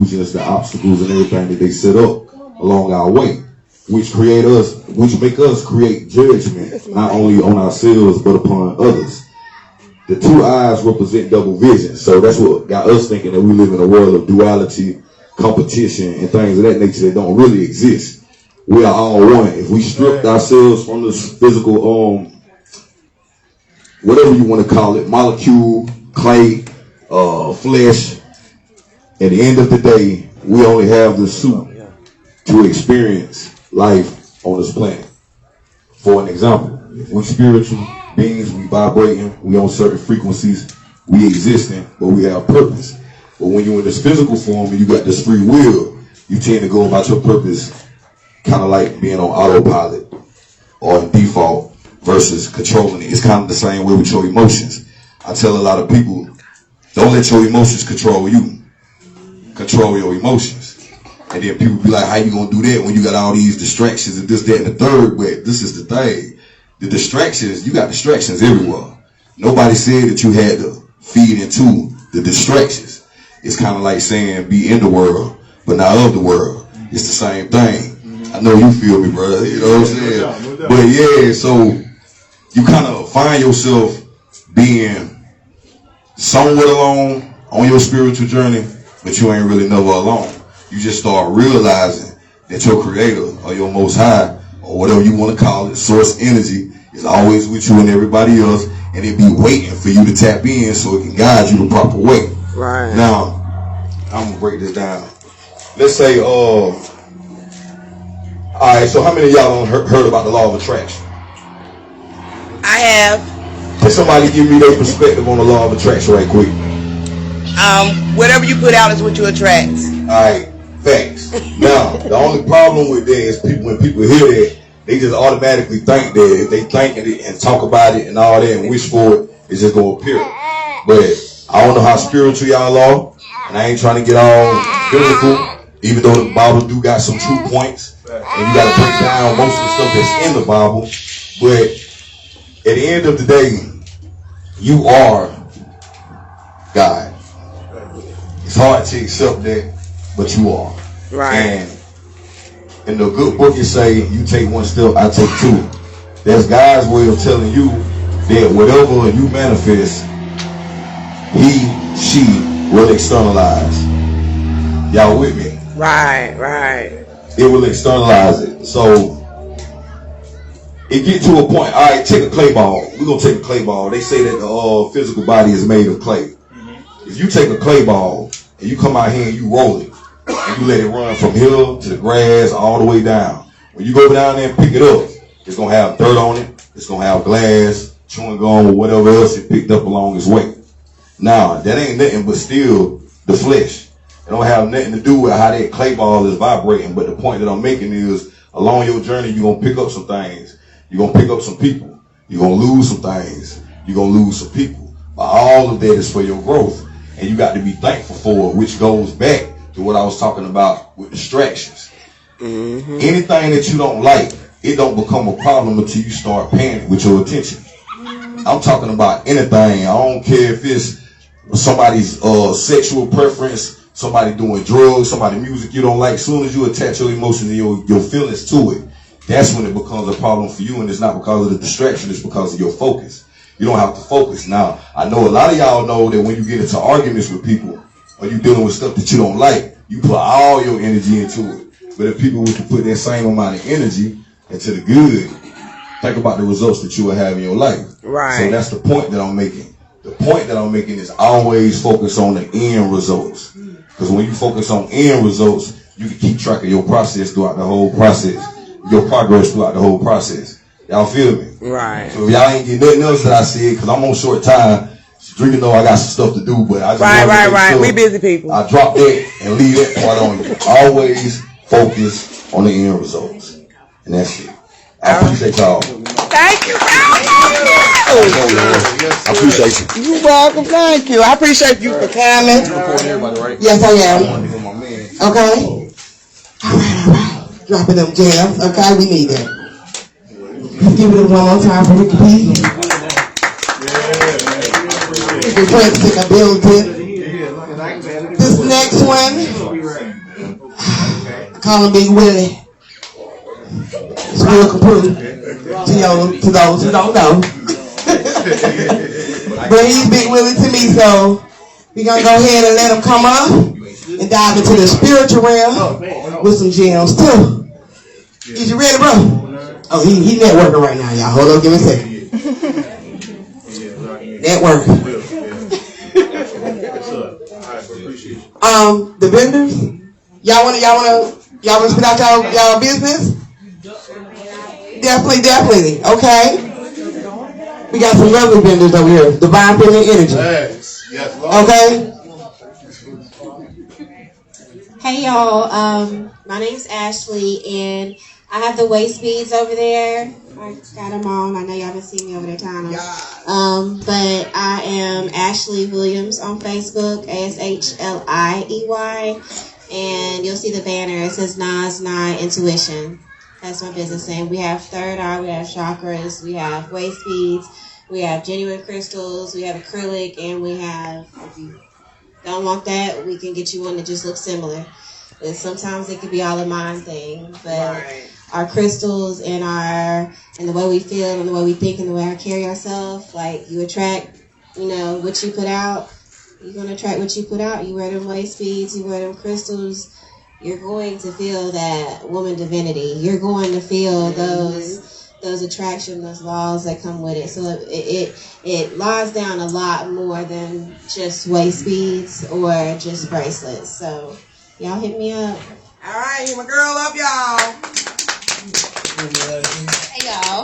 just the obstacles and everything that they set up along our way, which make us create judgment not only on ourselves but upon others. The two eyes represent double vision, so that's what got us thinking that we live in a world of duality, competition, and things of that nature that don't really exist. We are all one. If we stripped ourselves from this physical, whatever you want to call it, molecule, clay, flesh, at the end of the day, we only have the suit to experience life on this planet. For an example, if we're spiritual beings, we vibrating, we on certain frequencies, we existing, but we have purpose. But when you're in this physical form and you got this free will, you tend to go about your purpose kind of like being on autopilot or in default versus controlling it. It's kind of the same way with your emotions. I tell a lot of people, don't let your emotions control you. Control your emotions. And then people be like, how you gonna do that when you got all these distractions and this, that, and the third? But this is the thing. The distractions, you got distractions everywhere. Nobody said that you had to feed into the distractions. It's kind of like saying be in the world, but not of the world. It's the same thing. I know you feel me, brother. You know what I'm saying? But yeah, so you kind of find yourself being somewhat alone on your spiritual journey, but you ain't really never alone. You just start realizing that your creator or your most high or whatever you want to call it, source energy, is always with you and everybody else, and it be waiting for you to tap in so it can guide you the proper way. Right. Now, I'm going to break this down. Let's say, all right, so how many of y'all heard about the law of attraction? I have. Can somebody give me their perspective on the law of attraction right quick? Whatever you put out is what you attract. Alright, facts. Now, the only problem with that is when people hear that, they just automatically think that if they think it and talk about it and all that and wish for it, it's just going to appear. But I don't know how spiritual y'all are, and I ain't trying to get all biblical, even though the Bible do got some true points, and you got to break down most of the stuff that's in the Bible. But at the end of the day, you are God. It's hard to accept that, but you are. Right. And in the good book it say, you take one step, I take two. That's God's way of telling you that whatever you manifest, she will externalize. Y'all with me? Right, right. It will externalize it. So it get to a point. All right, take a clay ball. We're gonna take a clay ball. They say that the physical body is made of clay. If you take a clay ball and you come out here and you roll it, and you let it run from here to the grass all the way down, when you go down there and pick it up, it's gonna have dirt on it. It's gonna have glass, chewing gum, or whatever else it picked up along its way. Now that ain't nothing but still the flesh. It don't have nothing to do with how that clay ball is vibrating. But the point that I'm making is, along your journey, you're gonna pick up some things. You're gonna pick up some people. You're gonna lose some things. You're gonna lose some people. But all of that is for your growth. And you got to be thankful for it, which goes back to what I was talking about with distractions. Mm-hmm. Anything that you don't like, it don't become a problem until you start paying it with your attention. I'm talking about anything. I don't care if it's somebody's sexual preference, somebody doing drugs, somebody music you don't like. As soon as you attach your emotions and your feelings to it, that's when it becomes a problem for you. And it's not because of the distraction, it's because of your focus. You don't have to focus. Now, I know a lot of y'all know that when you get into arguments with people or you dealing with stuff that you don't like, you put all your energy into it. But if people were to put that same amount of energy into the good, think about the results that you will have in your life. Right. So that's the point that I'm making. The point that I'm making is always focus on the end results. Because when you focus on end results, you can keep track of your process throughout the whole process. Your progress throughout the whole process. Y'all feel me? Right. So if y'all ain't getting nothing else that I said, because I'm on short time, drinking though I got some stuff to do, but I just right. We busy people. I drop that and leave that part on you. Always focus on the end results. And that's it. I appreciate y'all. Thank you. I appreciate you. You're welcome. Thank you. I appreciate you for coming. Everybody, right? Yes, I am. I want to be with my man. Okay. All right. Dropping them jams. Okay, we need it. Give it one more time for Ricky P. Ricky Prince in the building. This next one, I call him Big Willie. It's Will Capru to those who don't know. But he's Big Willie to me, so we're going to go ahead and let him come up and dive into the spiritual realm with some gems too. Is you ready, bro? Oh, he networking right now, y'all. Hold on, give me a second. Networking. The vendors, y'all wanna spit out y'all business? Definitely. Okay. We got some lovely vendors over here. Divine Feminine Energy. Okay. Hey y'all, my name's Ashley and I have the waist beads over there. I got them on. I know y'all been seeing me over there tying them. But I am Ashley Williams on Facebook, ASHLIEY, and you'll see the banner. It says Nas Nine Intuition. That's my business name. We have third eye, we have chakras, we have waist beads, we have genuine crystals, we have acrylic, and we have, if you don't want that, we can get you one that just looks similar. And sometimes it could be all a mind thing, but our crystals and the way we feel and the way we think and the way we carry ourselves, like you attract, what you put out. You're going to attract what you put out. You wear them waist beads, you wear them crystals, you're going to feel that woman divinity. You're going to feel those attraction, those laws that come with it. So it lies down a lot more than just waist beads or just bracelets. So y'all hit me up. All right, hit my girl up, y'all. Hey y'all.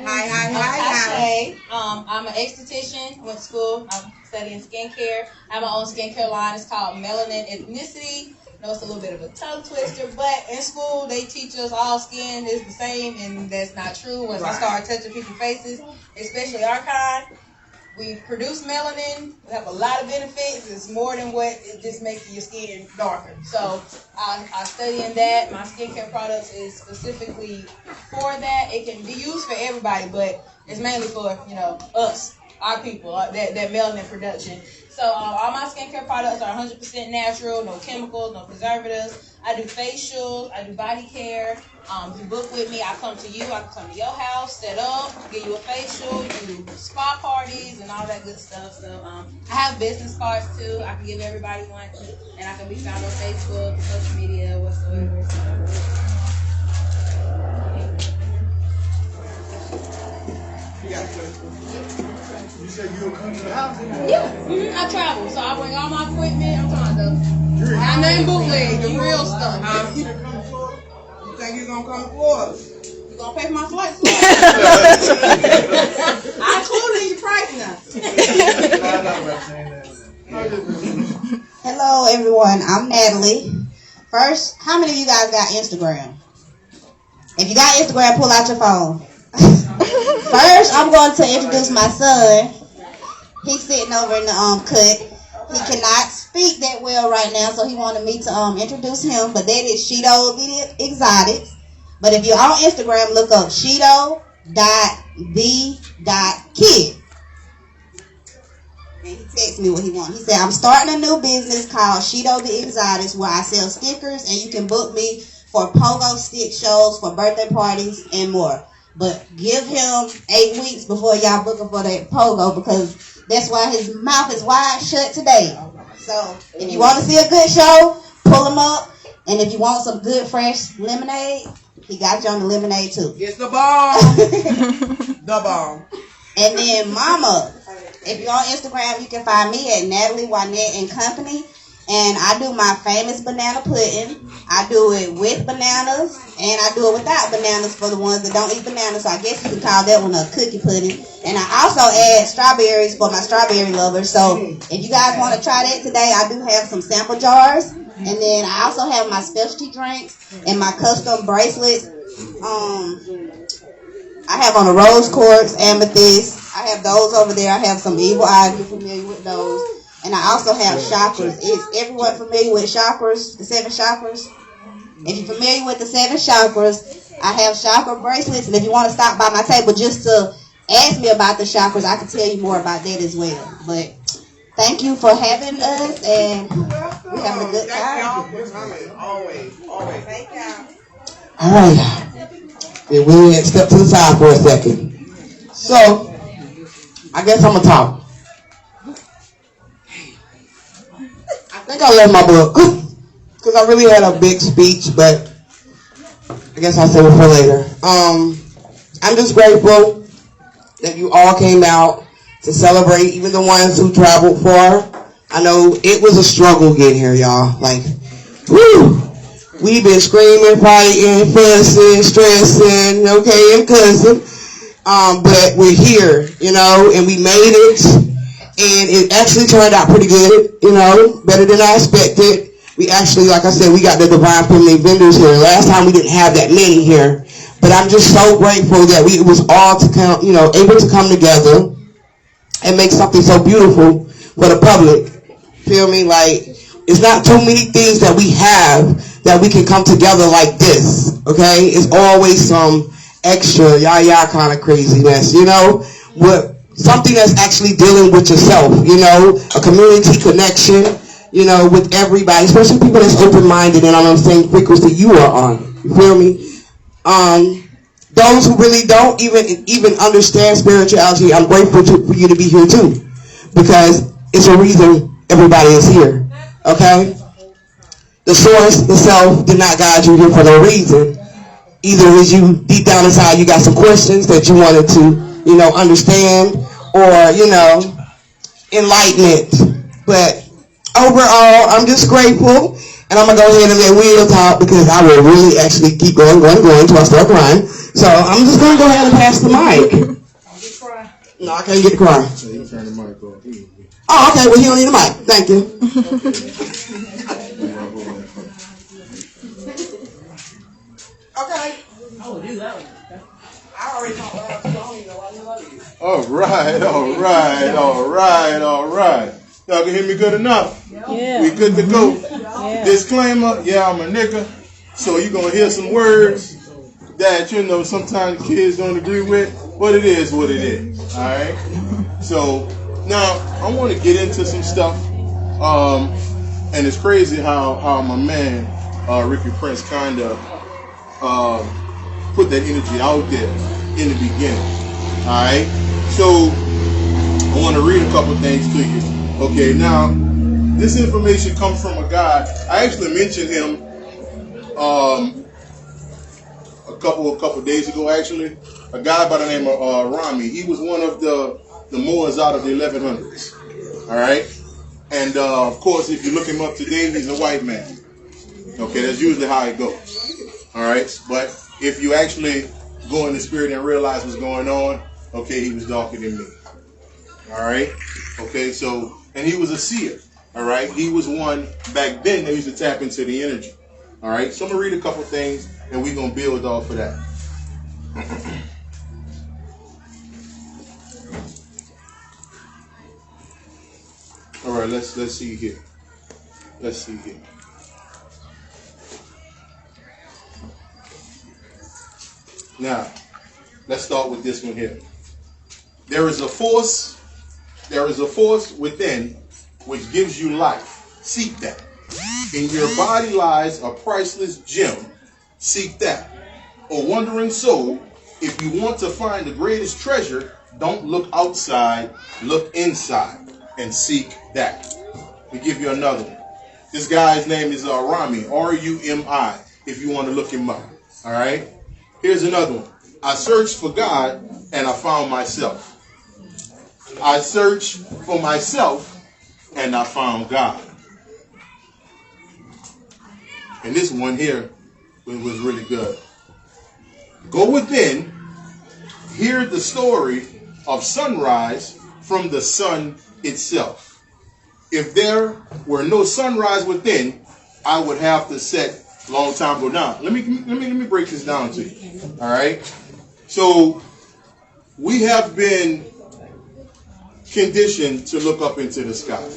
Hi. I'm an esthetician. Went to school. I'm studying skincare. I have my own skincare line. It's called Melanin Ethnicity. I know it's a little bit of a tongue twister, but in school they teach us all skin is the same, and that's not true. Once I start touching people's faces, especially our kind, we produce melanin. We have a lot of benefits. It's more than what it just makes your skin darker. So I study in that. My skincare products is specifically for that. It can be used for everybody, but it's mainly for us, our people, that melanin production. So all my skincare products are 100% natural, no chemicals, no preservatives. I do facials, I do body care. If you book with me, I come to you, I can come to your house, set up, give you a facial, do spa parties and all that good stuff. So I have business cards too. I can give everybody one, and I can be found on Facebook, social media, whatsoever. You said you'll come to the house? Yeah, I travel, so I bring all my equipment. I'm talking about I name bootleg, the real stuff. You think you're going to come to Florida? You gonna pay for my flight? I included in your price now. Hello, everyone. I'm Natalie. First, how many of you guys got Instagram? If you got Instagram, pull out your phone. First, I'm going to introduce my son. He's sitting over in the cut. He cannot speak that well right now, so he wanted me to introduce him. But that is Shido the Exotics. But if you're on Instagram, look up Shido.the.kid. And he texted me what he wanted. He said, I'm starting a new business called Shido the Exotics where I sell stickers, and you can book me for pogo stick shows, for birthday parties, and more. But give him 8 weeks before y'all book him for that pogo, because that's why his mouth is wide shut today. So if you want to see a good show, pull him up. And if you want some good fresh lemonade, he got you on the lemonade too. It's the bomb. The bomb. And then Mama, if you're on Instagram, you can find me at Natalie Wynette and Company. And I do my famous banana pudding. I do it with bananas, and I do it without bananas for the ones that don't eat bananas. So I guess you can call that one a cookie pudding. And I also add strawberries for my strawberry lovers. So if you guys want to try that today, I do have some sample jars. And then I also have my specialty drinks and my custom bracelets. I have on a rose quartz, amethyst. I have those over there. I have some evil eyes. You're familiar with those. And I also have chakras. Is everyone familiar with chakras, the 7 chakras? If you're familiar with the 7 chakras, I have chakra bracelets. And if you want to stop by my table just to ask me about the chakras, I can tell you more about that as well. But thank you for having us. And We having a good time. All right. Then we had to step to the side for a second. So, I guess I'm going to talk. I think I left my book. Because I really had a big speech, but I guess I'll save it for later. I'm just grateful that you all came out to celebrate, even the ones who traveled far. I know it was a struggle getting here, y'all. Like, whew. We've been screaming, fighting, fussing, stressing, okay, and cussing. But we're here, you know, and we made it. And it actually turned out pretty good, you know, better than I expected. We actually, like I said, we got the Divine Feminine vendors here. Last time we didn't have that many here. But I'm just so grateful that we was all to come, you know, able to come together and make something so beautiful for the public. Feel me? Like, it's not too many things that we have that we can come together like this, okay? It's always some extra yah kind of craziness, you know? Something that's actually dealing with yourself, you know? A community connection, you know, with everybody, especially people that's open-minded and on the same frequency you are on. You feel me? Those who really don't even understand spirituality, I'm grateful for you to be here too, because it's a reason everybody is here. Okay? The source, the self, did not guide you here for no reason. Either is you deep down inside you got some questions that you wanted to, you know, understand, or, you know, enlightenment. But overall, I'm just grateful. And I'm going to go ahead and let Will talk because I will really actually keep going until I start crying. So I'm just going to go ahead and pass the mic. No, I can't get the cry. Oh, okay. Well, he don't need the mic. Thank you. Okay. I already talked about it. I don't even know why you love you. All right. Y'all can hear me good enough? Yeah. We good to go. Yeah. Disclaimer, yeah, I'm a nigga. So you're going to hear some words that, you know, sometimes kids don't agree with, but it is what it is. All right? So now I want to get into some stuff. And it's crazy how my man, Ricky Prince, kind of put that energy out there in the beginning. All right? So I want to read a couple things to you. Okay, now, this information comes from a guy. I actually mentioned him a couple days ago, actually. A guy by the name of Rami. He was one of the Moors out of the 1100s. All right? And, of course, if you look him up today, he's a white man. Okay, that's usually how it goes. All right? But if you actually go in the spirit and realize what's going on, okay, he was darker than me. All right? Okay, so, and he was a seer. All right? He was one back then that used to tap into the energy. All right? So I'm going to read a couple things, and we're going to build off of that. All right, let's see here. Let's see here. Now, let's start with this one here. There is a force within which gives you life. Seek that. In your body lies a priceless gem. Seek that. A wandering soul, if you want to find the greatest treasure, don't look outside, look inside and seek that. Let me give you another one. This guy's name is Rami, R-U-M-I, if you want to look him up. All right? Here's another one. I searched for God and I found myself. I searched for myself and I found God. And this one here was really good. Go within, hear the story of sunrise from the sun itself. If there were no sunrise within, I would have to set long time ago down. Let me break this down to you. All right. So we have been conditioned to look up into the sky.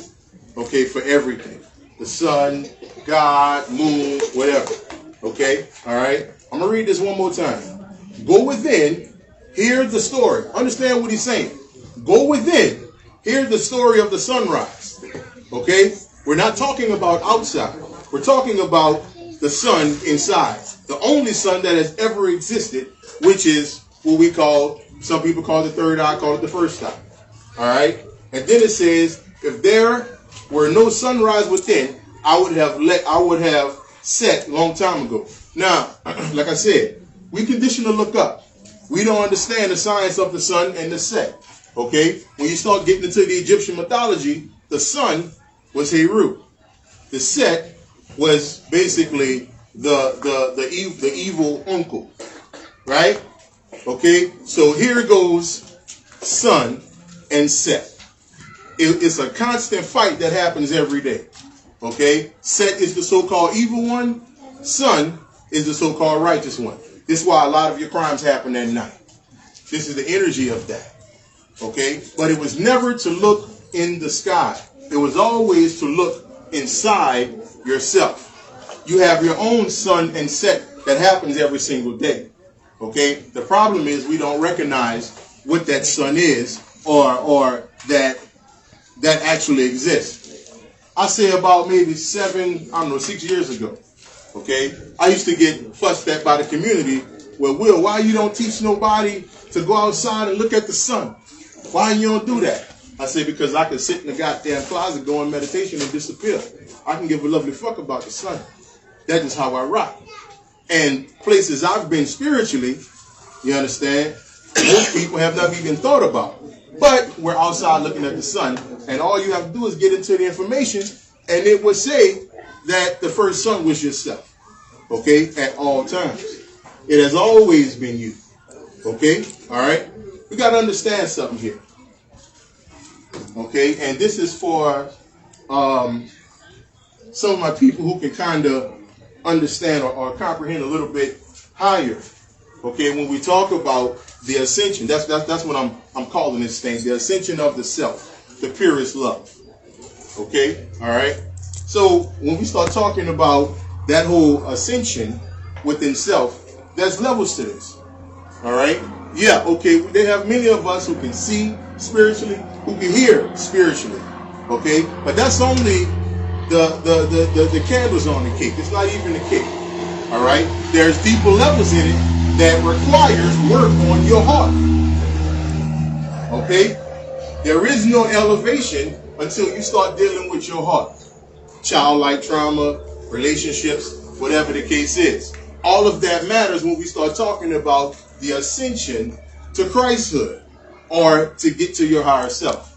Okay, for everything. The sun, God, moon, whatever. Okay? All right? I'm going to read this one more time. Go within, hear the story. Understand what he's saying. Go within, hear the story of the sunrise. Okay? We're not talking about outside. We're talking about the sun inside. The only sun that has ever existed, which is what we call, some people call it the third eye, call it the first eye. All right? And then it says, if there were no sunrise within, I would have set long time ago. Now, like I said, we condition to look up. We don't understand the science of the sun and the set. Okay? When you start getting into the Egyptian mythology, the sun was Heru. The set was basically the evil uncle. Right? Okay? So here goes sun and set. It's a constant fight that happens every day. Okay? Set is the so-called evil one. Sun is the so-called righteous one. This is why a lot of your crimes happen at night. This is the energy of that. Okay? But it was never to look in the sky. It was always to look inside yourself. You have your own sun and set that happens every single day. Okay? The problem is we don't recognize what that sun is or that actually exists. I say about maybe 6 years ago. Okay? I used to get fussed at by the community. Well, Will, why you don't teach nobody to go outside and look at the sun? Why you don't do that? I say, because I can sit in the goddamn closet, go in meditation and disappear. I can give a lovely fuck about the sun. That is how I rock. And places I've been spiritually, you understand, most people have never even thought about. But we're outside looking at the sun, and all you have to do is get into the information, and it would say that the first sun was yourself. Okay? At all times. It has always been you. Okay? All right? We got to understand something here. Okay? And this is for some of my people who can kind of understand or comprehend a little bit higher. Okay? When we talk about the ascension, that's what I'm calling this thing, the ascension of the self, the purest love. Okay? All right? So when we start talking about that whole ascension within self, there's levels to this. All right? Yeah, okay, they have many of us who can see spiritually, who can hear spiritually. Okay? But that's only the candles on the cake. It's not even the cake. All right? There's deeper levels in it that requires work on your heart. Okay? There is no elevation until you start dealing with your heart. Childlike trauma, relationships, whatever the case is. All of that matters when we start talking about the ascension to Christhood or to get to your higher self.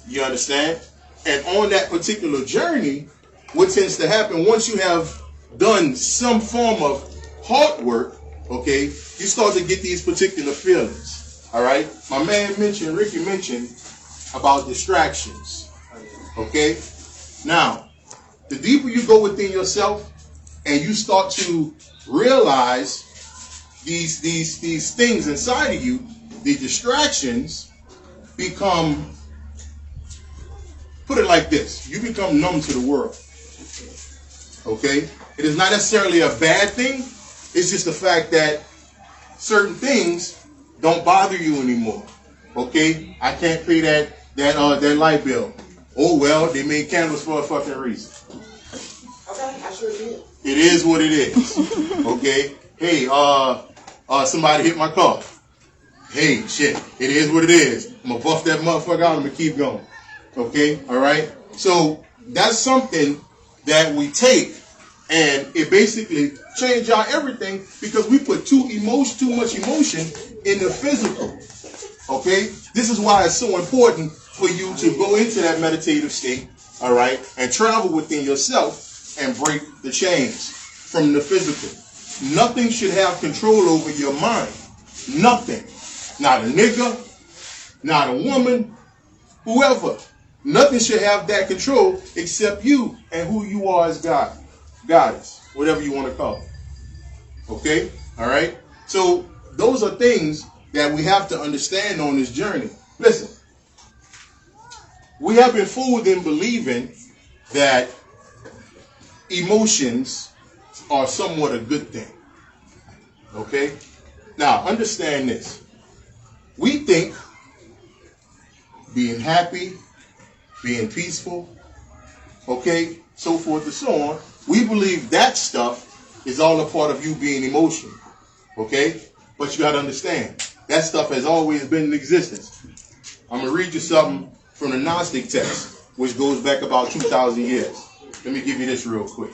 You understand? And on that particular journey, what tends to happen once you have done some form of heart work, okay, you start to get these particular feelings. All right? My man Ricky mentioned about distractions. Okay? Now, the deeper you go within yourself and you start to realize these things inside of you, the distractions become, put it like this, you become numb to the world. Okay? It is not necessarily a bad thing. It's just the fact that certain things don't bother you anymore. Okay? I can't pay that light bill. Oh well, they made candles for a fucking reason. Okay, I sure did. It is what it is. Okay? Hey, somebody hit my car. Hey, shit. It is what it is. I'm gonna buff that motherfucker out. I'm gonna keep going. Okay? All right? So that's something that we take, and it basically change out everything because we put too much emotion in the physical. Okay? This is why it's so important for you to go into that meditative state, all right, and travel within yourself and break the chains from the physical. Nothing should have control over your mind. Nothing. Not a nigga, not a woman, whoever. Nothing should have that control except you and who you are as God. Goddess, whatever you want to call it. Okay? All right? So those are things that we have to understand on this journey. Listen. We have been fooled in believing that emotions are somewhat a good thing. Okay? Now, understand this. We think being happy, being peaceful, okay, so forth and so on. We believe that stuff is all a part of you being emotional, okay? But you got to understand, that stuff has always been in existence. I'm going to read you something from the Gnostic text, which goes back about 2,000 years. Let me give you this real quick.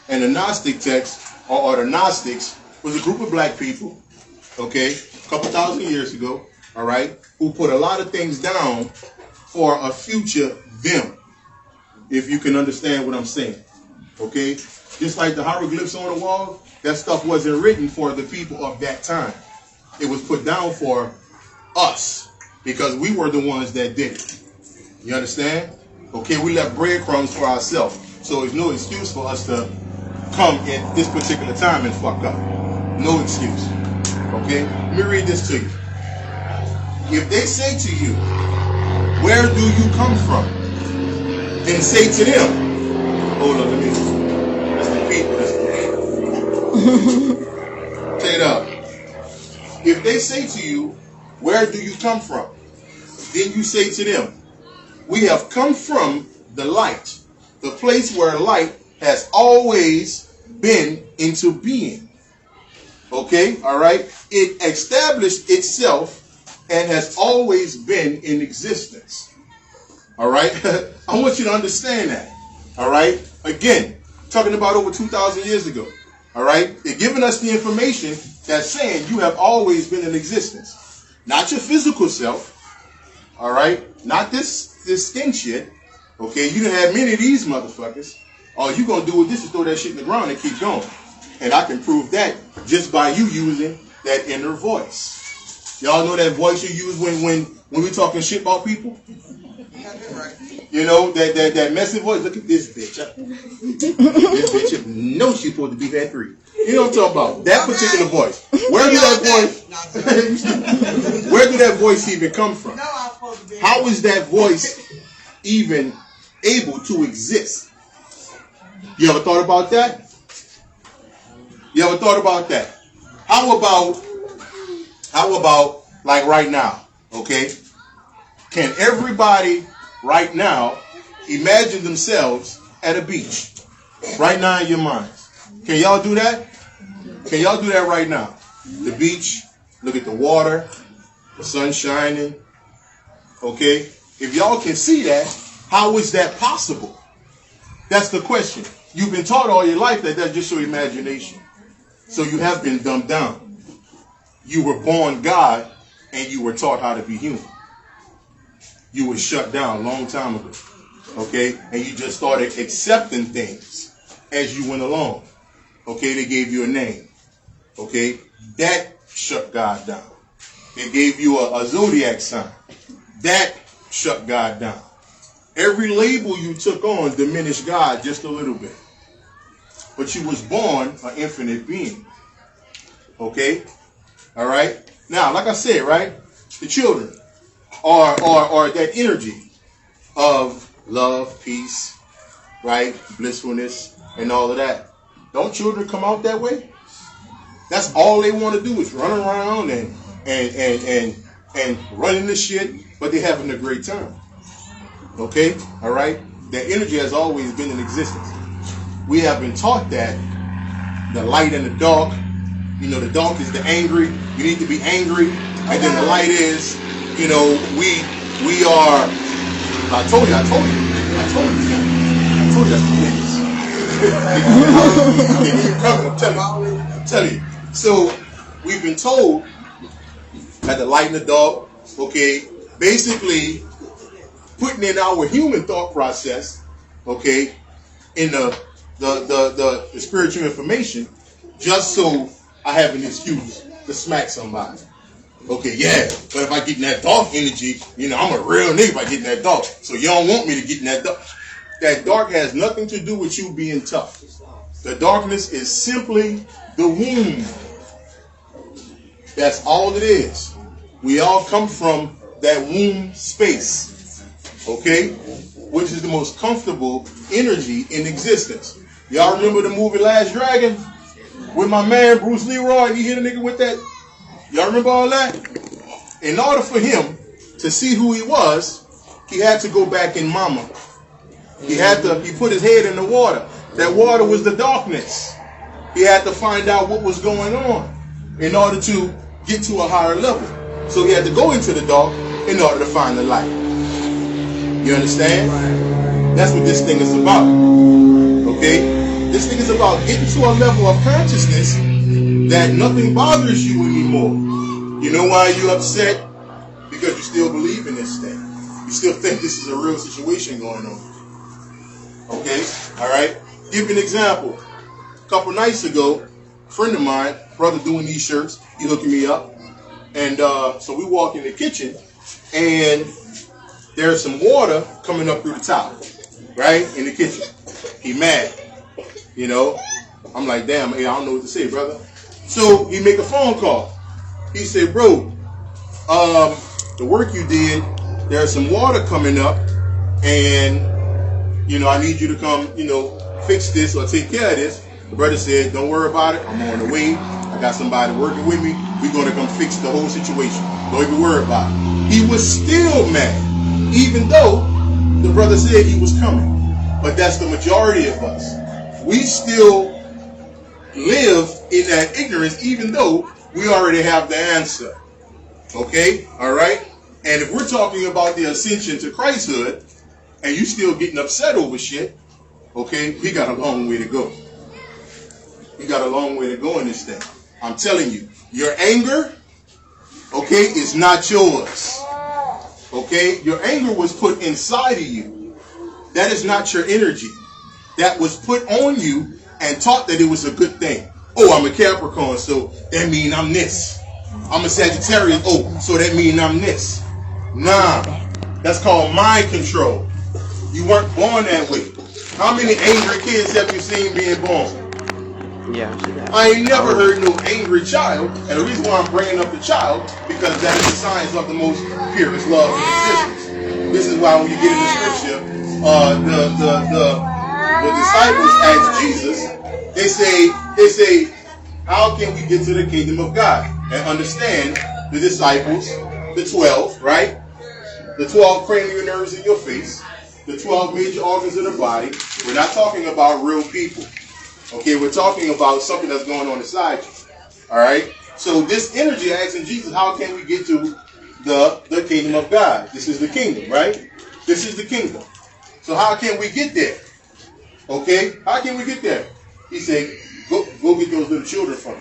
And the Gnostic text, or the Gnostics, was a group of black people, okay, a couple thousand years ago, all right, who put a lot of things down for a future them, if you can understand what I'm saying, okay? Just like the hieroglyphs on the wall, that stuff wasn't written for the people of that time. It was put down for us, because we were the ones that did it. You understand? Okay, we left breadcrumbs for ourselves. So there's no excuse for us to come at this particular time and fuck up. No excuse. Okay? Let me read this to you. If they say to you, where do you come from? Then say to them, hold on, let's repeat. Take it up. If they say to you, where do you come from? Then you say to them, we have come from the light, the place where light has always been into being. Okay, all right? It established itself and has always been in existence. All right? I want you to understand that. All right? Again, talking about over 2,000 years ago. All right? They're giving us the information that's saying you have always been in existence. Not your physical self. All right? Not this skin shit. Okay? You done had many of these motherfuckers. All you gonna do with this is throw that shit in the ground and keep going. And I can prove that just by you using that inner voice. Y'all know that voice you use when we talking shit about people? You know, that messy voice. Look at this bitch. This bitch knows she's supposed to be that 3. You know what I'm talking about? That particular voice. Where did that voice even come from? How is that voice even able to exist? You ever thought about that? You ever thought about that? How about like right now, okay? Can everybody right now imagine themselves at a beach? Right now in your minds. Can y'all do that? Can y'all do that right now? The beach, look at the water, the sun shining, okay? If y'all can see that, how is that possible? That's the question. You've been taught all your life that that's just your imagination. So you have been dumbed down. You were born God and you were taught how to be human. You were shut down a long time ago. Okay? And you just started accepting things as you went along. Okay? They gave you a name. Okay? That shut God down. They gave you a zodiac sign. That shut God down. Every label you took on diminished God just a little bit. But you was born an infinite being. Okay? All right? Now, like I said, right? The children are that energy of love, peace, right? Blissfulness, and all of that. Don't children come out that way? That's all they want to do is run around and running this shit, but they're having a great time. Okay? All right? That energy has always been in existence. We have been taught that the light and the dark, you know, the dark is the angry. You need to be angry. And then the light is, you know, we are, I told you that's what it is. I'm telling you. So we've been told that the light and the dark, okay, basically putting in our human thought process, okay, in the spiritual information, just so I have an excuse to smack somebody. Okay, yeah, but if I get in that dark energy, you know, I'm a real nigga if I get in that dark. So you don't want me to get in that dark. That dark has nothing to do with you being tough. The darkness is simply the womb. That's all it is. We all come from that womb space. Okay? Which is the most comfortable energy in existence. Y'all remember the movie Last Dragon? With my man Bruce Leroy, and you hit a nigga with that Y'all remember all that? In order for him to see who he was, he had to go back in mama. He put his head in the water. That water was the darkness. He had to find out what was going on in order to get to a higher level. So he had to go into the dark in order to find the light. You understand? That's what this thing is about. Okay? This thing is about getting to a level of consciousness that nothing bothers you anymore. You know why you're upset? Because you still believe in this thing. You still think this is a real situation going on. Okay? Alright? Give you an example. A couple nights ago, a friend of mine, brother doing these shirts, he hooking me up. And so we walk in the kitchen, and there's some water coming up through the towel, right? In the kitchen. He mad. You know? I'm like, damn, hey, I don't know what to say, brother. So he make a phone call. He said, bro, the work you did, there's some water coming up, and, you know, I need you to come, you know, fix this or take care of this. The brother said, don't worry about it. I'm on the way. I got somebody working with me. We're going to come fix the whole situation. Don't even worry about it. He was still mad, even though the brother said he was coming. But that's the majority of us. We still live in that ignorance, even though we already have the answer. Okay? All right? And if we're talking about the ascension to Christhood, and you still getting upset over shit, okay, we got a long way to go. You got a long way to go in this thing. I'm telling you, your anger, okay, is not yours. Okay? Your anger was put inside of you. That is not your energy. That was put on you and taught that it was a good thing. Oh, I'm a Capricorn, so that means I'm this. I'm a Sagittarius, oh, so that means I'm this. Nah, that's called mind control. You weren't born that way. How many angry kids have you seen being born? Yeah. I ain't never heard no angry child, and the reason why I'm bringing up the child, because that is the signs of the most purest love in existence. This is why when you get in the scripture, the disciples asked Jesus, they say, how can we get to the kingdom of God? And understand the disciples, the 12, right? The 12 cranial nerves in your face, the 12 major organs of the body. We're not talking about real people. Okay, we're talking about something that's going on inside you. All right? So this energy asking Jesus, how can we get to the kingdom of God? This is the kingdom, right? This is the kingdom. So how can we get there? Okay? How can we get there? He said, go get those little children from me.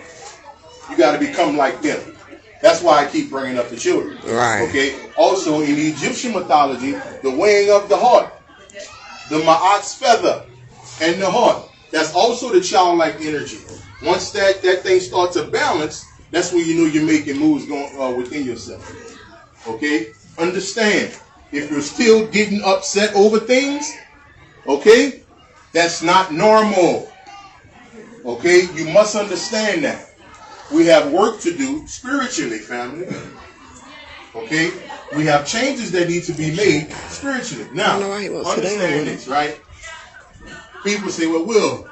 You got to become like them. That's why I keep bringing up the children. Right. Okay? Also, in the Egyptian mythology, the weighing of the heart, the ma'at's feather, and the heart. That's also the childlike energy. Once that thing starts to balance, that's when you know you're making moves going within yourself. Okay? Understand, if you're still getting upset over things, okay, that's not normal. Okay? You must understand that. We have work to do spiritually, family. Okay? We have changes that need to be made spiritually. Now, understand this, right? People say, well, Will,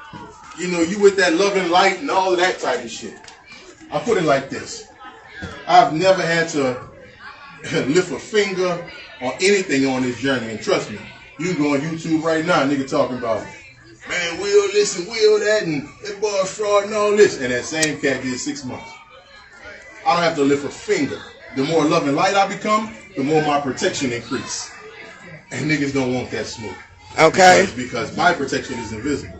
you know, you with that loving light and all of that type of shit. I put it like this. I've never had to lift a finger or anything on this journey. And trust me, you can go on YouTube right now, nigga talking about, man, Will this and Will that, and that boy fraud and all this. And that same cat did 6 months. I don't have to lift a finger. The more loving light I become, the more my protection increase. And niggas don't want that smoke. Okay. Because my protection is invisible.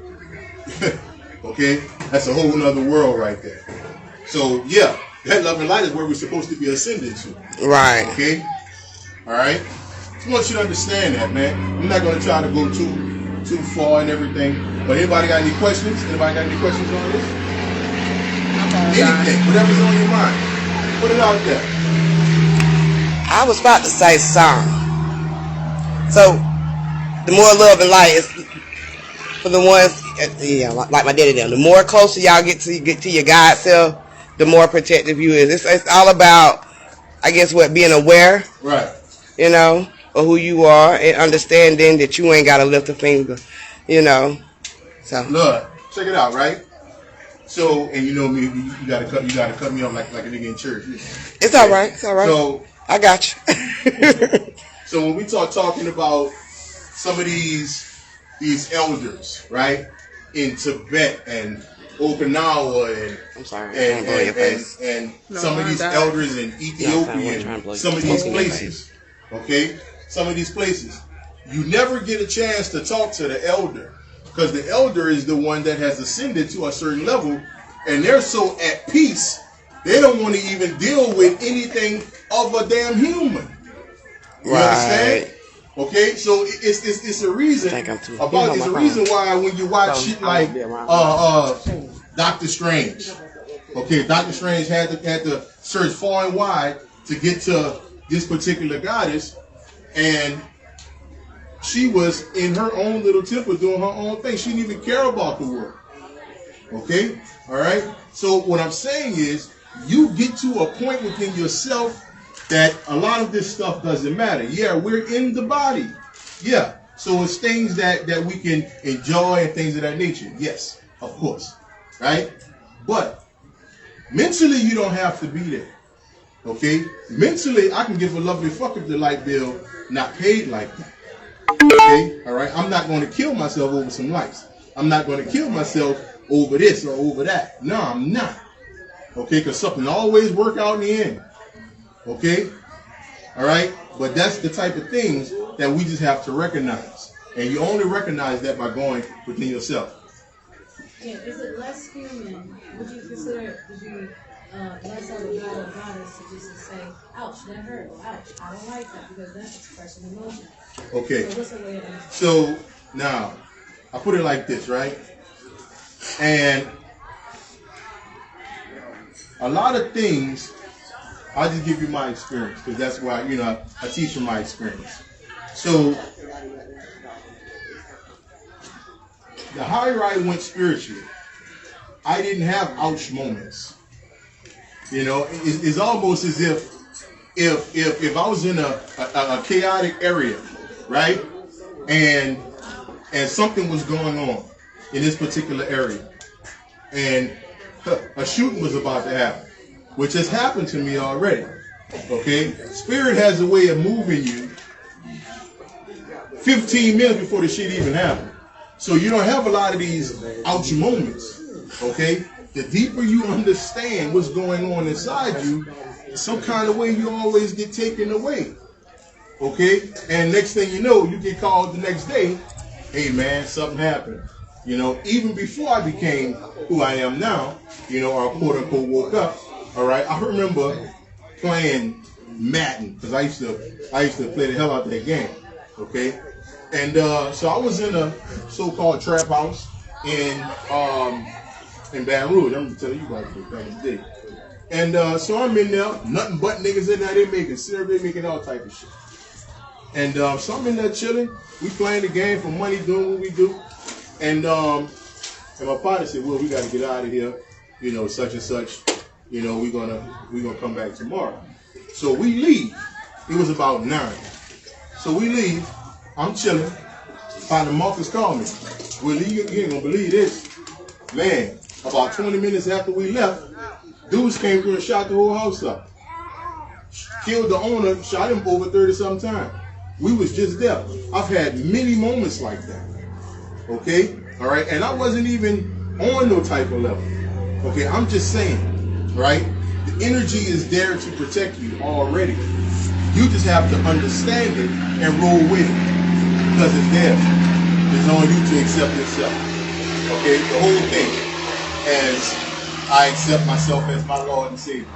Okay? That's a whole nother world right there. So, yeah, that love and light is where we're supposed to be ascending to. Right. Okay? Alright? Just want you to understand that, man. I'm not going to try to go too far and everything. But anybody got any questions? Anybody got any questions on this? Anything. Whatever's on your mind. Put it out there. I was about to say something. So, the more love and light is for the ones, yeah, like my daddy them. The more closer y'all get to your God self, the more protective you is. It's all about, I guess, being aware, right? You know, of who you are and understanding that you ain't got to lift a finger, you know. So look, check it out, right? So, and you know me, you gotta cut me off like a nigga in church. It's all right. It's all right. So I got you. So when we talking about some of these elders, right, in Tibet and Okinawa and I'm sorry. and some of these elders in Ethiopia, and some of these places, okay, some of these places, you never get a chance to talk to the elder because the elder is the one that has ascended to a certain level, and they're so at peace they don't want to even deal with anything of a damn human. You understand? Okay, so it's a reason about it's a reason why when you watch shit like Doctor Strange, okay, Doctor Strange had to search far and wide to get to this particular goddess, and she was in her own little temple doing her own thing. She didn't even care about the world. Okay, all right. So what I'm saying is, you get to a point within yourself that a lot of this stuff doesn't matter. Yeah, we're in the body. Yeah. So it's things that we can enjoy and things of that nature. Yes, of course. Right? But mentally, you don't have to be there. Okay? Mentally, I can give a lovely fuck if the light bill not paid like that. Okay? All right? I'm not going to kill myself over some lights. I'm not going to kill myself over this or over that. No, I'm not. Okay? Because something always work out in the end. Okay? All right? But that's the type of things that we just have to recognize. And you only recognize that by going within yourself. Yeah, is it less human? Would you consider it to be less of a god or goddess to just say, ouch, that hurt, or ouch, I don't like that, because that's expressing emotion. Okay. So what's the way of So now, I put it like this, right? And a lot of things, I'll just give you my experience, because that's why, I teach from my experience. So, the higher I went spiritually, I didn't have ouch moments. It's almost as if I was in a chaotic area, right? And something was going on in this particular area. And a shooting was about to happen, which has happened to me already. Okay? Spirit has a way of moving you 15 minutes before the shit even happened. So you don't have a lot of these ouch moments. Okay? The deeper you understand what's going on inside you, some kind of way you always get taken away. Okay? And next thing you know, you get called the next day, hey man, something happened. Even before I became who I am now, or quote unquote woke up, all right, I remember playing Madden, because I used to play the hell out of that game. Okay? And so I was in a so-called trap house in Baton Rouge. I'm telling you about it back in the day. And so I'm in there, nothing but niggas in there. They making syrup, they making all type of shit. And so I'm in there chilling. We playing the game for money, doing what we do. And my partner said, "Well, we got to get out of here. Such and such. We're gonna come back tomorrow." So we leave. It was about 9. So we leave. I'm chilling. Partner Marcus called me. Well, you ain't gonna believe this, man. About 20 minutes after we left, dudes came through and shot the whole house up. Killed the owner, shot him over 30-something times. We was just there. I've had many moments like that. Okay? All right? And I wasn't even on no type of level. Okay? I'm just saying, right? The energy is there to protect you already. You just have to understand it and roll with it. Because it's there. It's on you to accept yourself. Okay? The whole thing. As I accept myself as my Lord and Savior.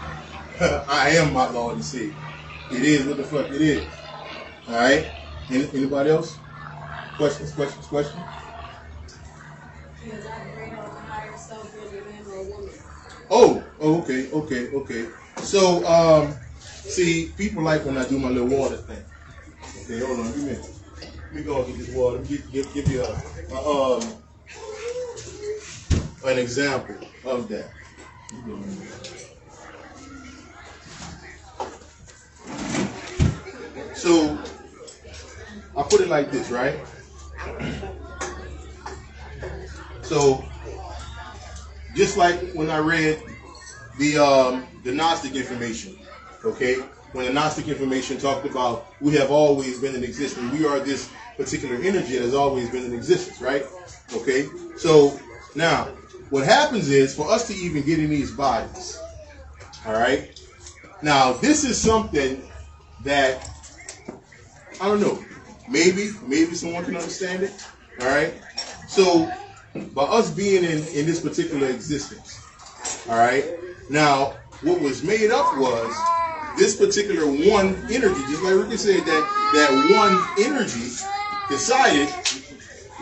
I am my Lord and Savior. It is what the fuck it is. Alright? Anybody else? Questions? Oh, okay. So, see, people like when I do my little water thing. Okay, hold on, give me a minute. Let me go and get this water. Give you an example of that. So, I put it like this, right? So, just like when I read the Gnostic information, okay? When the Gnostic information talked about we have always been in existence, we are this particular energy that has always been in existence, right? Okay, so now what happens is for us to even get in these bodies, all right? Now this is something that I don't know. Maybe someone can understand it, all right? So by us being in this particular existence, all right? Now what was made up was this particular one energy, just like Ricky said, that one energy decided,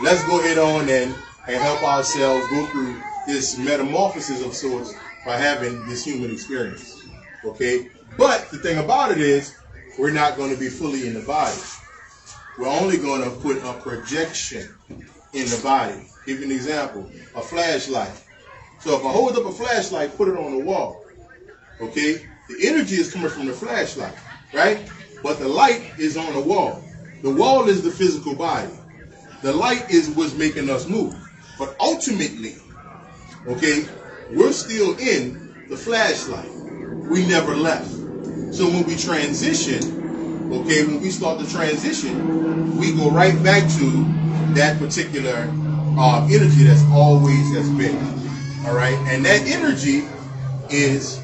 let's go ahead on and help ourselves go through this metamorphosis of sorts by having this human experience. Okay? But the thing about it is, we're not going to be fully in the body. We're only going to put a projection in the body. Give you an example, a flashlight. So if I hold up a flashlight, put it on the wall. Okay? The energy is coming from the flashlight, right? But the light is on the wall. The wall is the physical body. The light is what's making us move. But ultimately, okay, we're still in the flashlight. We never left. So when we transition, okay, when we start the transition, we go right back to that particular energy that's always has been. All right? And that energy is,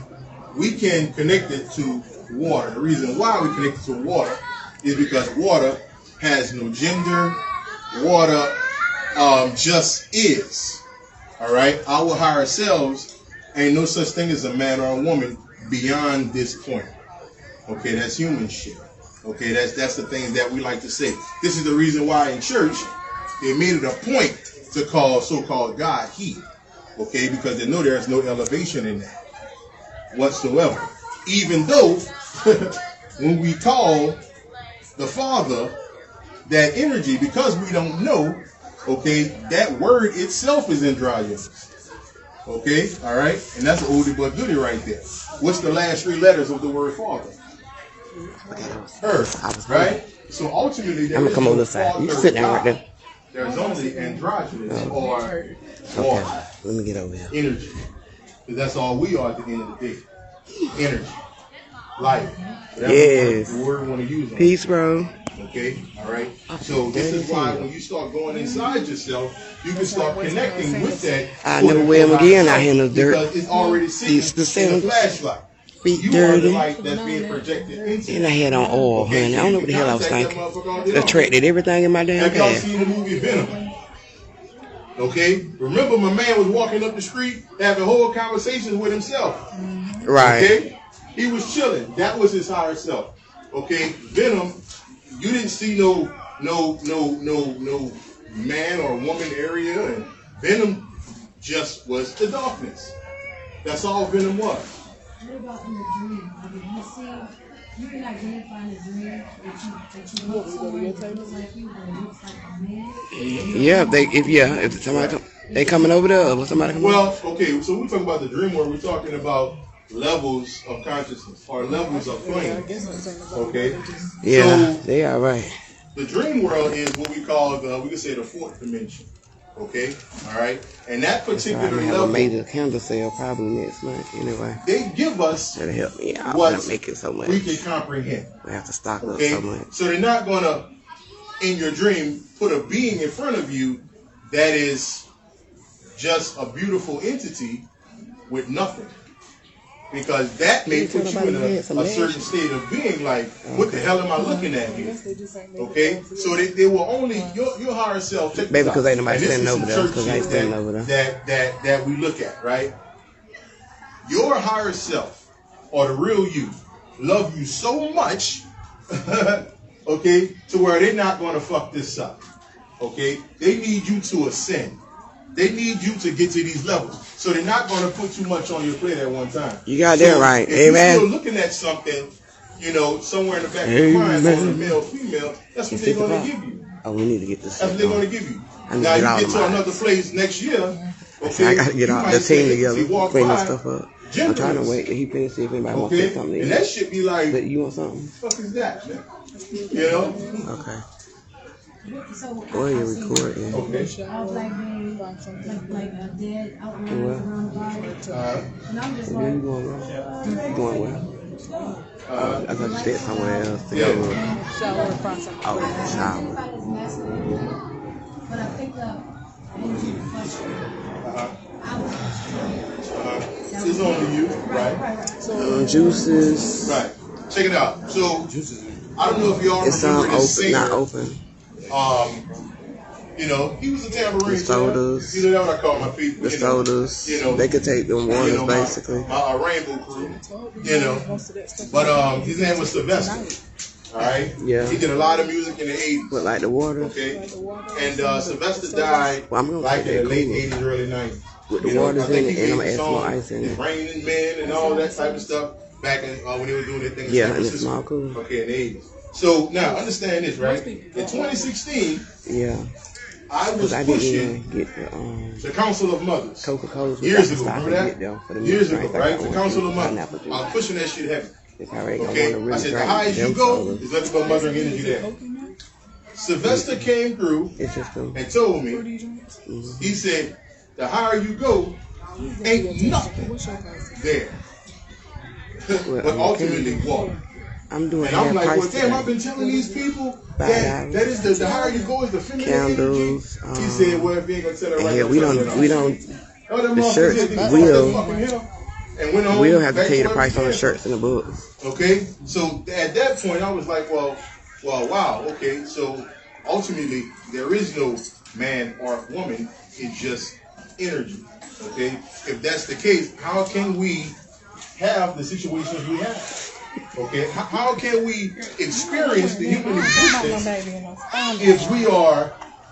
we can connect it to water. The reason why we connect it to water is because water has no gender. Water just is. All right? Our higher selves ain't no such thing as a man or a woman beyond this point. Okay, that's human shit. Okay, that's the thing that we like to say. This is the reason why in church they made it a point to call so-called God he. Okay, because they know there's no elevation in that whatsoever. Even though when we call the Father that energy, because we don't know, okay, that word itself is androgynous. Okay, all right, and that's an oldie but goodie right there. What's the last three letters of the word Father? Earth, right? So ultimately, I'm gonna come on this side. You sit down right there. There's only androgynous or Let me get over here. Energy, because that's all we are at the end of the day. Energy, life. Yes. The word we want to use. Peace, bro. Okay, all right. So this is why when you start going inside yourself, you can start connecting with that. I never wear them again out here in the dirt. Because it's already sitting in the flashlight. Feet You are the dirty. light that's being projected into. And I had on oil, honey. I don't know what the hell I was thinking. Attracted everything in my damn Have y'all path. seen the movie Venom? Okay, remember my man was walking up the street having whole conversations with himself. Right. Okay, he was chilling. That was his higher self. Okay, Venom. You didn't see no man or woman area, and Venom just was the darkness. That's all Venom was. What about in the dream? I mean, you see, you can identify in the dream that you look someone that looks like you, but it looks like a man. Yeah, if somebody they coming over there, or somebody coming Well, okay, so we're talking about the dream world. We're talking about levels of consciousness or levels of plane. Okay. Yeah, So they are right. the dream world is what we call we can say the fourth dimension. Okay, all right, and that I'm particular gonna have a level, major candle sale probably next month. Anyway, they give us that'll help me out. what Not making so much. we can comprehend. We have to stock up Okay, so much. so they're not gonna, in your dream, put a being in front of you that is just a beautiful entity with nothing, because that may put you in a certain state of being like, what the hell am I looking at here? Okay, so they will only your higher self. Check Maybe this because out. ain't nobody And this standing is over some there. church Because I ain't shit standing over there. that we look at, right? Your higher self or the real you love you so much, okay, to where they're not going to fuck this up. Okay, they need you to ascend. They need you to get to these levels. So they're not going to put too much on your plate at one time. You got that right. If Amen. you're still looking at something, somewhere in the back of your mind, on a male, female, that's what they're going to give you. Oh, we need to get this. That's what they're going to give you. I need Now to you get all get of to mine. another place next year. Okay, I gotta get you all might the say, team together, walk clean by, this stuff up. I'm trying to wait. He finna see if anybody wants to okay, say something. and that shit be like, But you want something? what the fuck is that, man? You know? Okay. So Or you're recording. Okay. all black men, like a dead outline Well. around the body. And I'm just Yeah, like, you going well? You going well? I thought you said somewhere else to Yeah. go. shower. Oh, shower. Everybody's masculine, but I picked up energy frustrated. I was frustrated. It's only you, right? Juices. Right. Check it out. So, I don't know if y'all It's remember this open, singer. not open. You know, he was a tambourine The sodas. player. You know, that's what I call my people. The you know. sodas. You know, They could take them waters, you know, basically. my Rainbow crew, you know. But his name was Sylvester. All right. Yeah. He did a lot of music in the 80s. But like the water. Okay. And Sylvester died Well, I'm gonna like take in the that late cooler. 80s, early 90s. With the You know, waters I think in he it, and I'm made adding the some more song, ice in It's it. Raining Men and all that type of stuff back in, when they were doing their thing in Yeah, San and it's Francisco. small cooler. Okay, in the 80s. So now understand this, right? In 2016, Yeah. I was Because I didn't pushing even get the Council of Mothers. Coca-Colas. Years ago, I remember can that? get them for the Years ago, drinks. I right? got The one Council with of Mothers. pineapple I was juice. pushing that shit heavy. It's already gonna Okay, want to I really said the drink higher you them go sodas. is nothing but mothering energy there. Sylvester came through It's just them. and told me, he said, the higher you go, ain't nothing there. Well, But ultimately, what? I'm doing And I'm half like, well, price damn, I've today. been telling these people $5. that is the higher you go is the feminine Candles, energy. He said, well, if you ain't gonna tell her And right, yeah, then we tell her don't, no. we don't, Oh, them the motherfuckers shirts did these will- fucking hill and went on we'll have to back tell you the where price on the we came shirts and the books. from. Okay, so at that point, I was like, well, wow, okay, so ultimately, there is no man or woman, it's just energy. Okay, if that's the case, how can we have the situations we have? Okay, how can we experience the human existence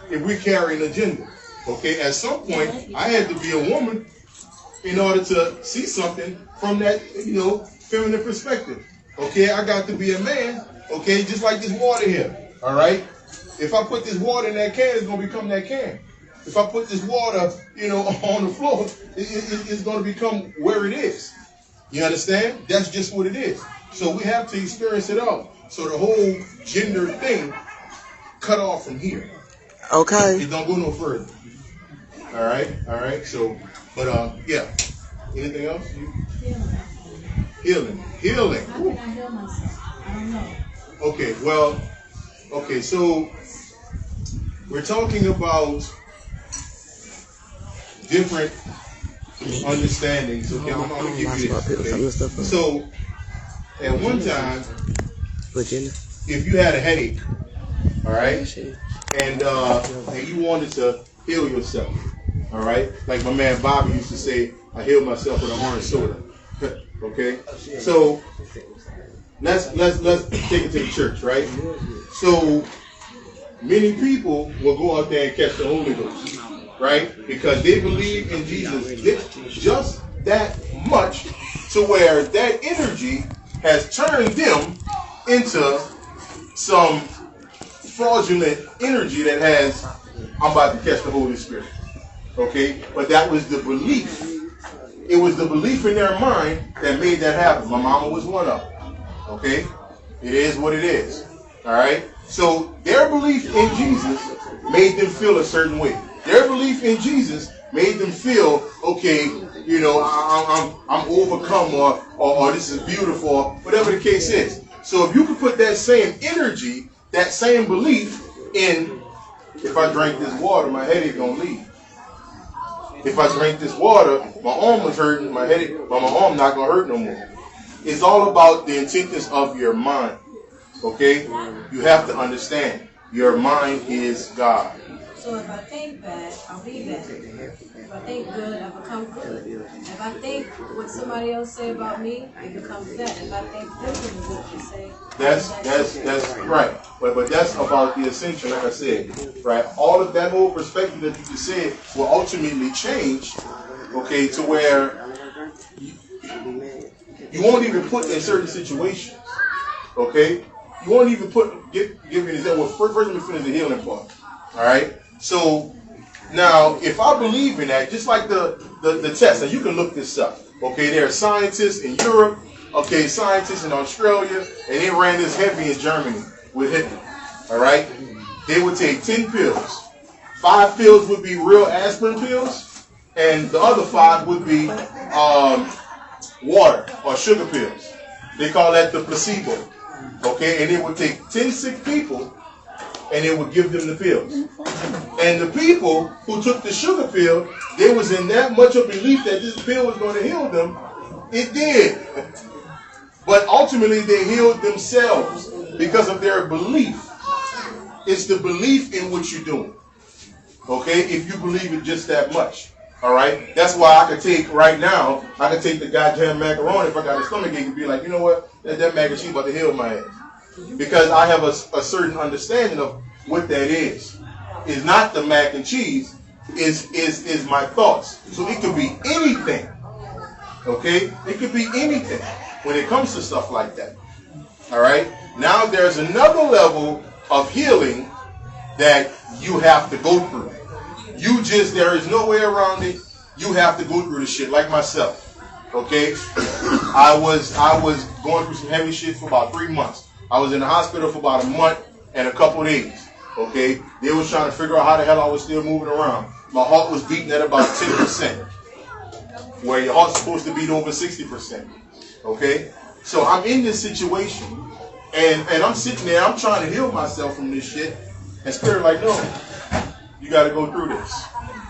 if we carry an agenda? Okay, at some point, I had to be a woman in order to see something from that, feminine perspective. Okay, I got to be a man. Okay, just like this water here. All right, if I put this water in that can, it's gonna become that can. If I put this water, on the floor, it's gonna become where it is. You understand? That's just what it is. So we have to experience it all. So the whole gender thing cut off from here. Okay. It don't go no further. All right. So, but yeah. Anything else? Healing. How can I heal myself? I don't know. Okay. So we're talking about different understandings. Okay, I'm gonna give you this. Okay? So at one time, Virginia. if you had a headache, all right, and you wanted to heal yourself, all right, like my man Bobby used to say, I heal myself with an orange soda. Okay, so let's take it to the church, right? So many people will go out there and catch the Holy Ghost, right? Because they believe in Jesus just that much to where that energy has turned them into some fraudulent energy that has, I'm about to catch the Holy Spirit. Okay? But that was the belief. It was the belief in their mind that made that happen. My mama was one of them. Okay? It is what it is. Alright? So their belief in Jesus made them feel a certain way. Their belief in Jesus made them feel, okay, I'm overcome or this is beautiful, or whatever the case is. So if you could put that same energy, that same belief in, if I drink this water, my headache gonna leave. If I drink this water, my arm was hurting, my headache, but my arm not gonna hurt no more. It's all about the intentness of your mind. Okay? You have to understand, your mind is God. So if I think bad, I'll be bad. If I think good, I'll become good. If I think what somebody else say about me, it becomes that. If I think different than what you say, That's right. But that's about the ascension, like I said. Right? All of that whole perspective that you just said will ultimately change, okay, to where you won't even put in certain situations. Okay? You won't even give an example. Well, first let me finish the healing part. Alright? So now if I believe in that, just like the test, and you can look this up. Okay, there are scientists in Europe, okay, scientists in Australia, and they ran this heavy in Germany with Hitler. Alright? they would take 10 pills. 5 pills would be real aspirin pills, and the other 5 would be water or sugar pills. They call that the placebo. Okay, and they would take 10 sick people, and they would give them the pills. And the people who took the sugar pill, they was in that much of belief that this pill was going to heal them. It did. But ultimately, they healed themselves because of their belief. It's the belief in what you're doing. Okay? If you believe it just that much. All right? That's why I could take, right now, I could take the goddamn macaroni if I got a stomach ache and be like, you know what? That mac and cheese about to heal my ass. Because I have a certain understanding of what that is. It's not the mac and cheese. Is my thoughts. So it could be anything. Okay? It could be anything when it comes to stuff like that. All right? Now there's another level of healing that you have to go through. There is no way around it. You have to go through the shit like myself. Okay? I was going through some heavy shit for about 3 months. I was in the hospital for about a month and a couple of days. Okay? They was trying to figure out how the hell I was still moving around. My heart was beating at about 10%. Where your heart's supposed to beat over 60%. Okay? So I'm in this situation. And I'm sitting there, I'm trying to heal myself from this shit. And Spirit like, no, you got to go through this.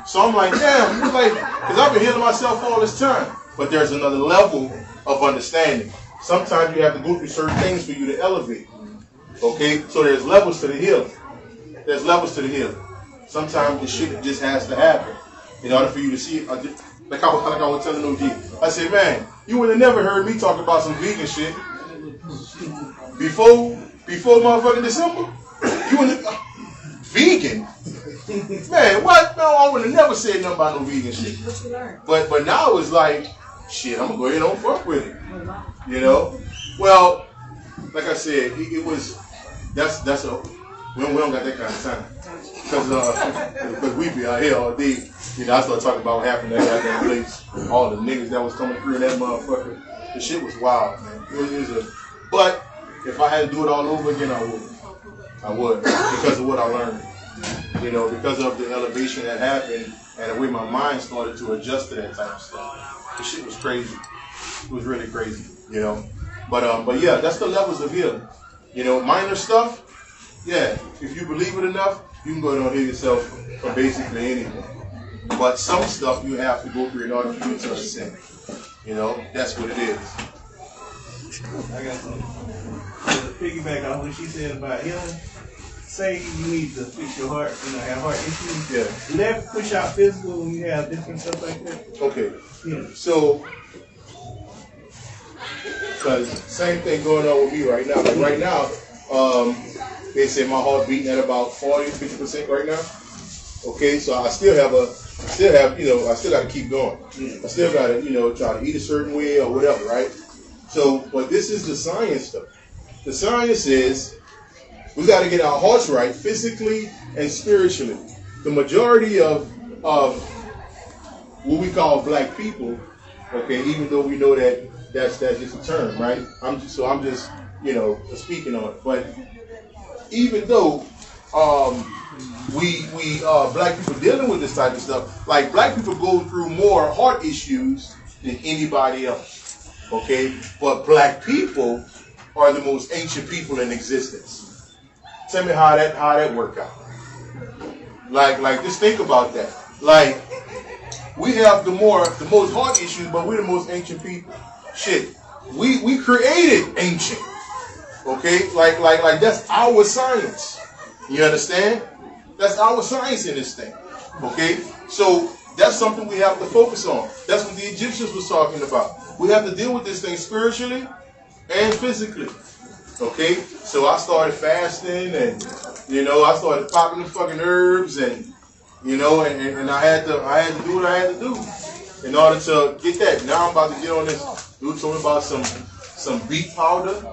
So I'm like, damn, because I've been healing myself all this time. But there's another level of understanding. Sometimes you have to go through certain things for you to elevate. Okay? So there's levels to the healing. There's levels to the healing. Sometimes the shit just has to happen in order for you to see it. Like I was telling OG. I said, man, you would have never heard me talk about some vegan shit before motherfucking December. You wouldn't vegan? Man, what? No, I would have never said nothing about no vegan shit. But now it's like, shit, I'm gonna go ahead and fuck with it. You know? Well, like I said, it was that's a we don't got that kind of time. Because we be out here all day. You know, I started talking about what happened at that place. All the niggas that was coming through in that motherfucker. The shit was wild, man. But if I had to do it all over again, I would. I would. Because of what I learned. You know, because of the elevation that happened and the way my mind started to adjust to that type of stuff. The shit was crazy. It was really crazy, you know. But yeah, that's the levels of healing. You know, minor stuff, yeah, if you believe it enough, you can go and heal yourself from basically anything. But some stuff you have to go through in order for you to ascend. You know, that's what it is. I got something. To piggyback on what she said about healing, say you need to fix your heart, have heart issues. Yeah. Do that push out physical when you have different stuff like that? Okay. Yeah. So, because same thing going on with me right now. Like right now, they say my heart beating at about 40-50% right now. Okay, so I still got to keep going. I still got to, try to eat a certain way or whatever, right? So, but this is the science stuff. The science is we got to get our hearts right physically and spiritually. The majority of what we call black people, okay, even though we know that that's just a term, right? I'm just speaking on it. But even though we black people dealing with this type of stuff, like black people go through more heart issues than anybody else. Okay? But black people are the most ancient people in existence. Tell me how that work out. Like just think about that. Like we have the most heart issues, but we're the most ancient people. Shit. We created ancient. Okay? Like that's our science. You understand? That's our science in this thing. Okay? So that's something we have to focus on. That's what the Egyptians was talking about. We have to deal with this thing spiritually and physically. Okay? So I started fasting and I started popping the fucking herbs and and I had to do what I had to do in order to get that. Now I'm about to get on this. Dude told me about some beet powder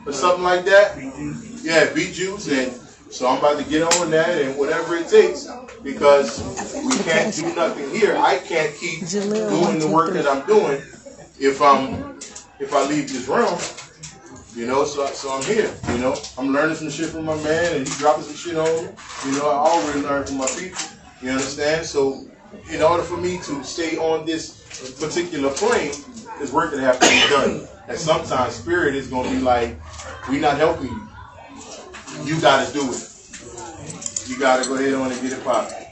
or something like that. Yeah, beet juice, and so I'm about to get on that and whatever it takes, because we can't do nothing here. I can't keep doing the work that I'm doing if I leave this realm. You know, so I'm here. You know, I'm learning some shit from my man, and he dropping some shit on me. You know, I always learn from my people. You understand? So, in order for me to stay on this particular plane, there's work that has to be done. And sometimes spirit is going to be like, we not helping you. You got to do it. You got to go ahead on and get it popping.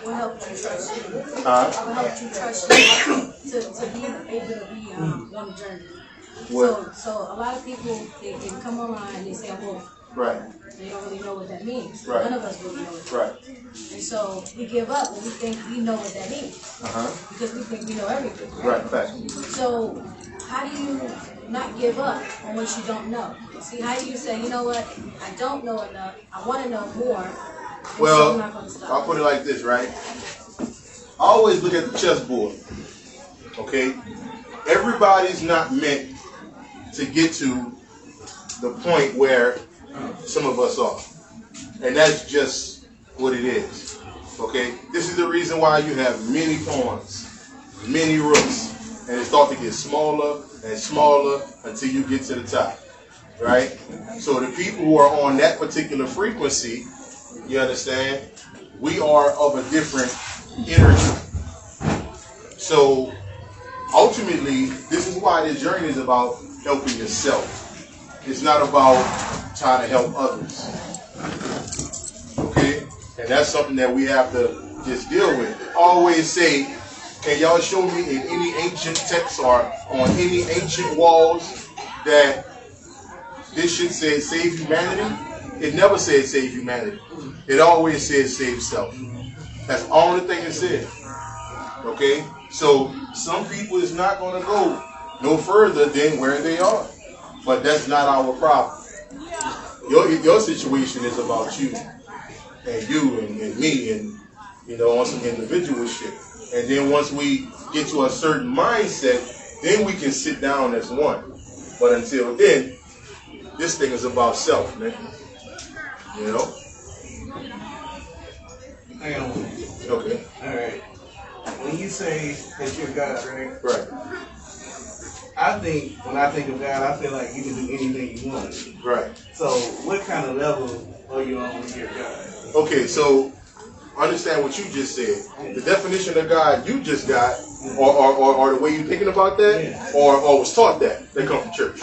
What helped you trust you? Huh? What helped you trust you to be able to be on the journey? So a lot of people, they come online and they say, I'm woke. Right. They don't really know what that means. Right. None of us really know it. Right. And so we give up when we think we know what that means. Because we think we know everything. Right. Fact. So how do you not give up on what you don't know? See, how do you say, you know what, I don't know enough, I want to know more, well, so I'm not going to stop. I'll put it like this, right? I always look at the chessboard. Okay? Everybody's not meant to get to the point where some of us are. And that's just what it is. Okay? This is the reason why you have many pawns, many rooks, and it's thought to get smaller and smaller until you get to the top. Right? So the people who are on that particular frequency, you understand, we are of a different energy. So ultimately, this is why this journey is about helping yourself. It's not about trying to help others. Okay? And that's something that we have to just deal with. Always say, can y'all show me in any ancient texts or on any ancient walls that this shit says save humanity? It never said save humanity. It always says save self. That's the only thing it said. Okay? So some people is not going to go no further than where they are. But that's not our problem. Your situation is about you and me and, you know, on some individual shit. And then once we get to a certain mindset, then we can sit down as one. But until then, this thing is about self, man. You know? Hang on. Okay. Alright. When you say that you're God, right? Right. I think, when I think of God, I feel like you can do anything you want. Right. So, what kind of level are you on when you're God? Okay, so understand what you just said. The definition of God you just got, or the way you're thinking about that, Yeah. or was taught that, they come from church.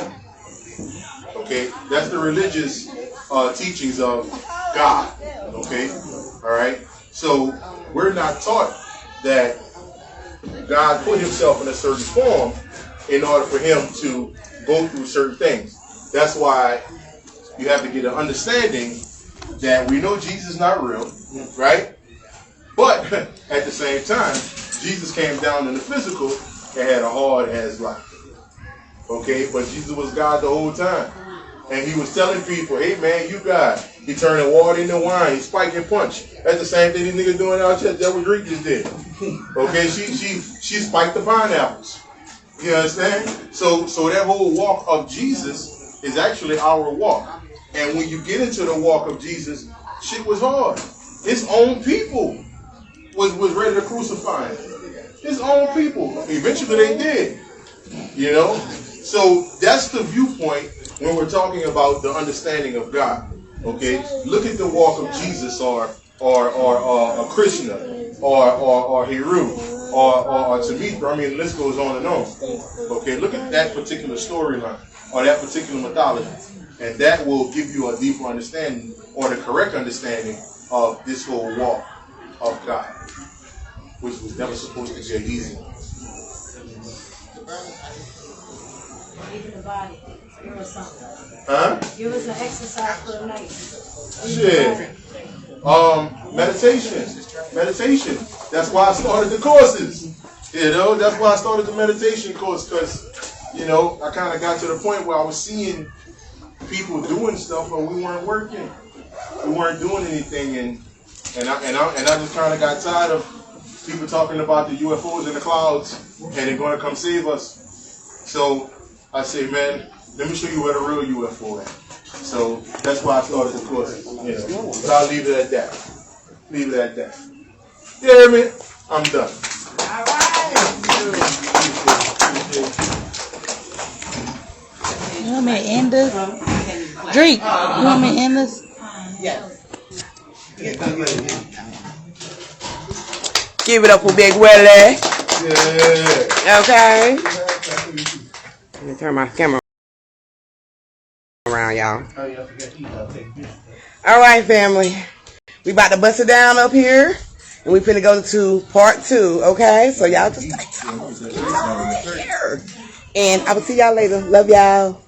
Okay, that's the religious teachings of God. Okay, all right. So we're not taught that God put himself in a certain form in order for him to go through certain things. That's why you have to get an understanding that we know Jesus is not real, right? But at the same time, Jesus came down in the physical and had a hard-ass life. Okay, but Jesus was God the whole time. And he was telling people, hey man, you God. He turning water into wine. He spiking punch. That's the same thing these niggas doing out here. That what Drake just did. Okay, she spiked the pineapples. You understand? So that whole walk of Jesus is actually our walk. And when you get into the walk of Jesus, shit was hard. His own people was ready to crucify him. His own people. Eventually they did. You know? So that's the viewpoint when we're talking about the understanding of God. Okay? Look at the walk of Jesus or Krishna or Heru or Tamithra. I mean, the list goes on and on. Okay? Look at that particular storyline or that particular mythology. And that will give you a deeper understanding or the correct understanding of this whole walk of God, which was never supposed to be an easy one. Even the body. Give us something. Huh? Give us an exercise for the night. Shit. Meditation. That's why I started the courses. You know, that's why I started the meditation course, because, you know, I kind of got to the point where I was seeing people doing stuff, but we weren't working. We weren't doing anything, and I just kind of got tired of people talking about the UFOs in the clouds and they're going to come save us. So I say, man, let me show you where the real UFO is. So that's why I started the course. You know, but I'll leave it at that. Leave it at that. You hear me? I'm done. All right. You want me to end this? Drake, you want me to end this? Yes. Give it up for Big Willie. Yeah. Okay. Let me turn my camera around, y'all. All right, family. We about to bust it down up here, and we finna go to part 2. Okay, so y'all just stay tuned here. And I will see y'all later. Love y'all.